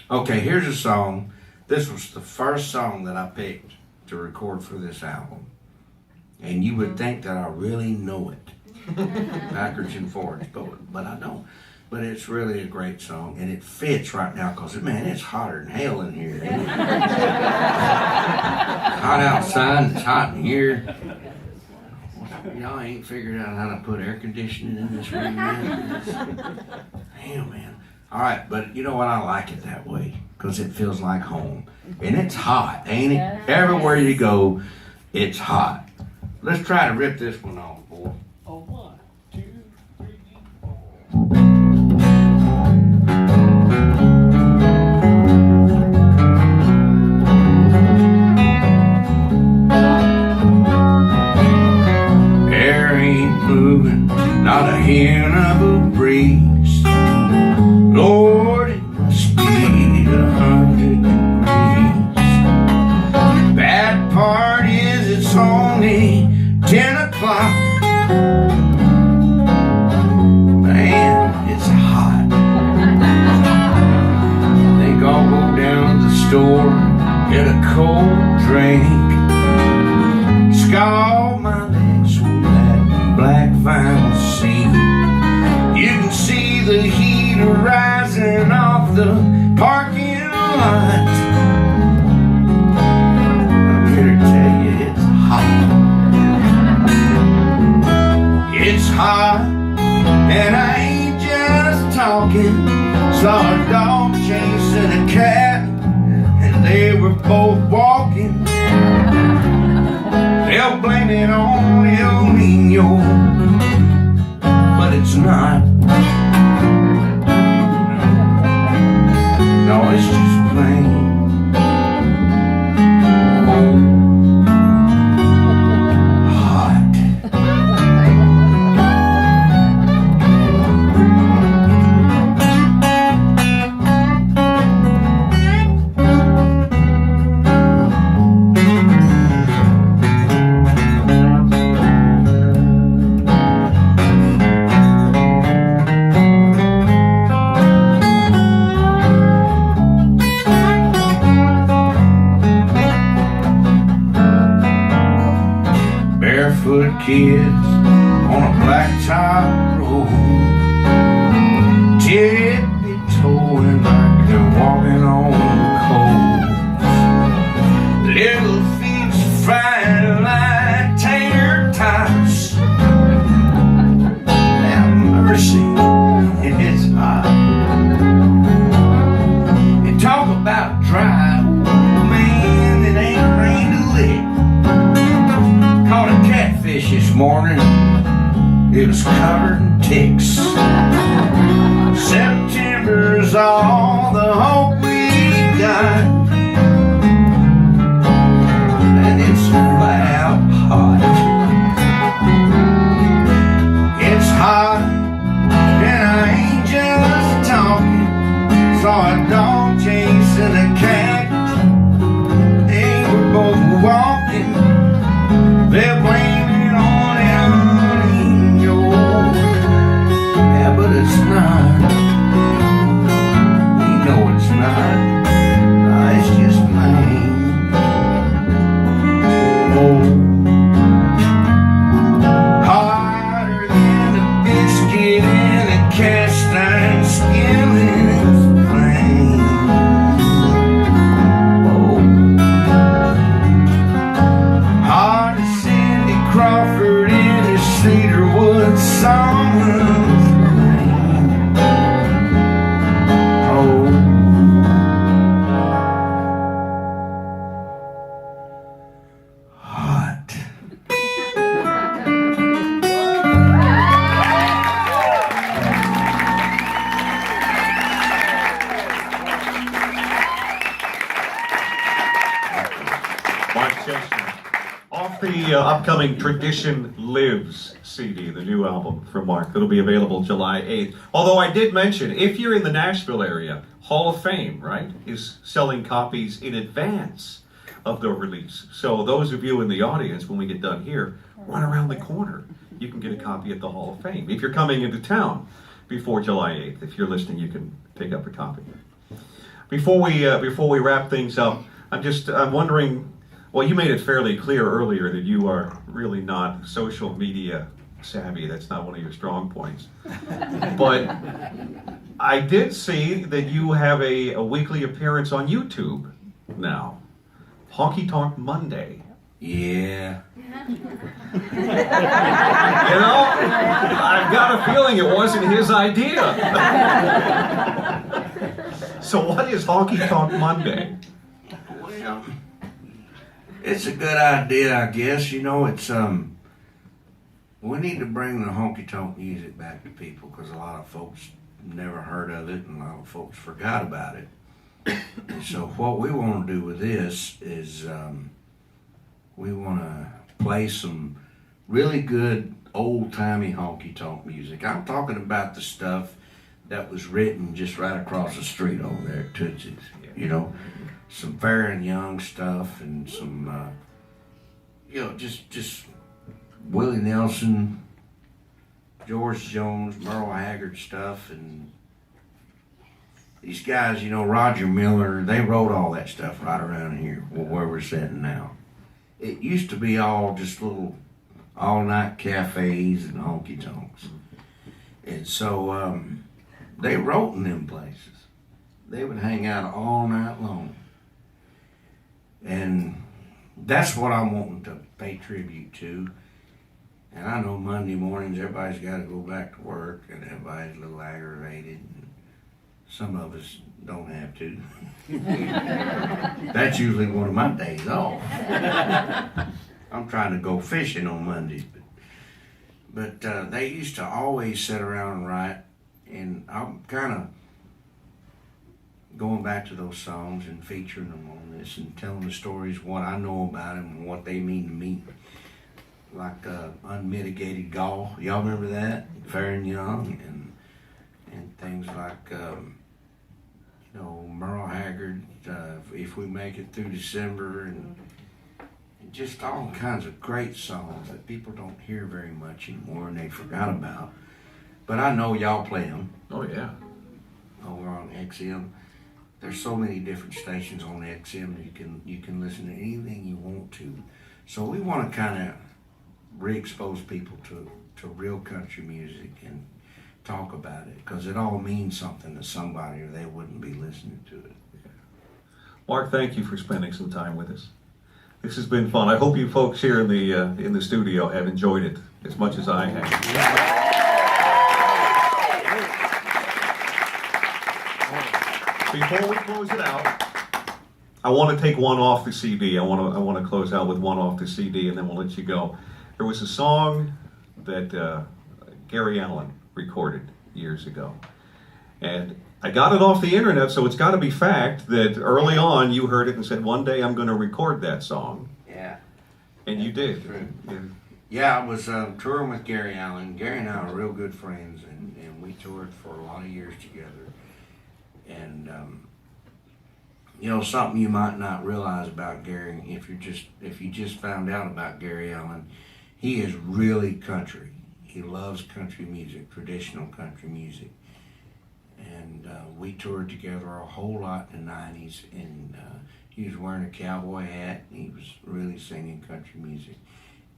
Okay, here's a song. This was the first song that I picked to record for this album. And you would think that I really know it, backwards and forwards, but I don't. But it's really a great song, and it fits right now because, man, it's hotter than hell in here. Hot outside, it's hot in here. Y'all ain't figured out how to put air conditioning in this room yet. Damn, man. All right, but you know what? I like it that way because it feels like home. And it's hot, ain't it? Everywhere you go, it's hot. Let's try to rip this one off, boy. Oh, 1, 2, 3, 4. Air ain't moving, not a hint of a breeze. Lord, it must be 100 degrees. Bad part is it's only 10 o'clock. Man, it's hot. Think I'll go down to the store, get a cold drink, scald my legs with that black vinyl seat. You can see the heat rising off the parking lot. I'm here to tell you it's hot. It's hot, and I ain't just talking. Saw a dog chasing a cat, and they were both walking. They'll blame it on El Nino, but it's not. No, it's just plain hot. Barefoot kids on a blacktop road, tippy-toeing like they're walking on coals. Little feet frying like tater tots. Have mercy, it's hot. You talk about dry, man, it ain't rain to lick. Caught a catfish this morning, it was covered in ticks. September's all the hope we got, and it's flat out hot. It's hot, and I ain't just talking. Saw a dog chasing a cat, they were both walking. They're blaming on El Nino, yeah, but it's not. We know it's not. Nah, it's just plain. Oh, hotter than a biscuit in a cast iron skillet's flame. Oh, hot as Cindy Crawford in her cedarwood summer's rain. Oh, hot. Mark Chestnut. Off the upcoming Tradition Lives CD, the new album from Mark, that'll be available July 8th. Although I did mention, if you're in the Nashville area, Hall of Fame, right, is selling copies in advance of the release. So those of you in the audience, when we get done here, run around the corner. You can get a copy at the Hall of Fame. If you're coming into town before July 8th, if you're listening, you can pick up a copy. Before we wrap things up, I'm wondering. Well, you made it fairly clear earlier that you are really not social media savvy. That's not one of your strong points. But I did see that you have a weekly appearance on YouTube now. Honky Tonk Monday. Yeah. You know, I've got a feeling it wasn't his idea. So what is Honky Tonk Monday? Well, it's a good idea, I guess. You know, it's we need to bring the honky tonk music back to people because a lot of folks never heard of it and a lot of folks forgot about it. And so what we want to do with this is we want to play some really good old-timey honky-tonk music. I'm talking about the stuff that was written just right across the street over there at Tootsie's. You know, some Fair and Young stuff and some, you know, just Willie Nelson, George Jones, Merle Haggard stuff, and these guys, you know, Roger Miller, they wrote all that stuff right around here where we're sitting now. It used to be all just little all-night cafes and honky-tonks. And so they wrote in them places. They would hang out all night long. And that's what I'm wanting to pay tribute to. And I know Monday mornings everybody's got to go back to work and everybody's a little aggravated. And some of us don't have to. That's usually one of my days off. I'm trying to go fishing on Mondays. But they used to always sit around and write. And I'm kind of going back to those songs and featuring them on this and telling the stories, what I know about them and what they mean to me. Like Unmitigated Gall. Y'all remember that? Fair and Young and things like, you know, Merle Haggard, If We Make It Through December, and just all kinds of great songs that people don't hear very much anymore and they forgot about. But I know y'all play them. Oh, yeah. Over on XM. There's so many different stations on XM that you can listen to anything you want to. So we want to kind of re-expose people to real country music and talk about it because it all means something to somebody or they wouldn't be listening to it. Mark, thank you for spending some time with us. This has been fun. I hope you folks here in the studio have enjoyed it as much as I have. Before we close it out, I want to take one off the CD. I want to close out with one off the CD, and then we'll let you go. There was a song that Gary Allan recorded years ago, and I got it off the internet, so it's got to be fact that early on you heard it and said, one day I'm going to record that song. Yeah. And you did. True. Yeah, I was touring with Gary Allan. Gary and I are real good friends, and we toured for a lot of years together. And you know, something you might not realize about Gary, if you just found out about Gary Allan, he is really country. He loves country music, traditional country music. And we toured together a whole lot in the 90s, and he was wearing a cowboy hat, and he was really singing country music.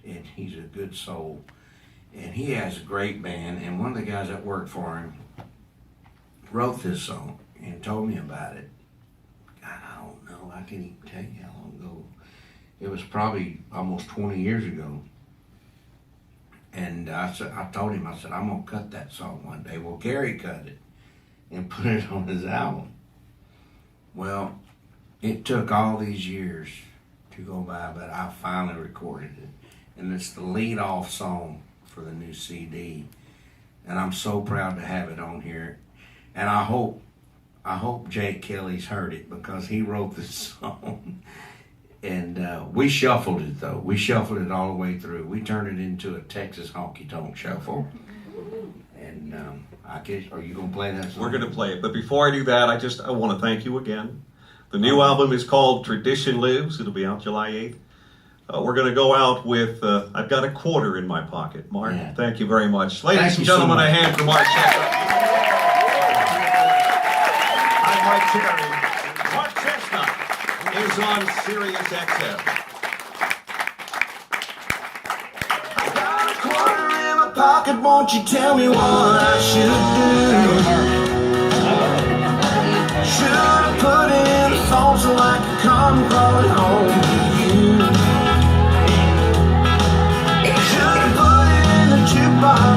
And he's a good soul. And he has a great band, and one of the guys that worked for him wrote this song and told me about it. God, I don't know, I can't even tell you how long ago. It was probably almost 20 years ago. And I told him, I said, I'm gonna cut that song one day. Well, Gary cut it and put it on his album. Well, it took all these years to go by, but I finally recorded it. And it's the lead off song for the new CD. And I'm so proud to have it on here. And I hope Jake Kelly's heard it because he wrote this song. And we shuffled it though. We shuffled it all the way through. We turned it into a Texas honky-tonk shuffle. And I guess, are you gonna play that song? We're gonna play it, but before I do that, I want to thank you again. The new album is called Tradition Lives. It'll be out July 8th. We're gonna go out with I've got a quarter in my pocket. Mark, Yeah. Thank you very much. Ladies Thank and you so gentlemen, much. a hand for Mark Chesnutt. I'm Mike Terry. is on Sirius XM. I got a quarter in my pocket, won't you tell me what I should do? Should I put it in the phone so I can come crawling home to you? Should I put it in the jukebox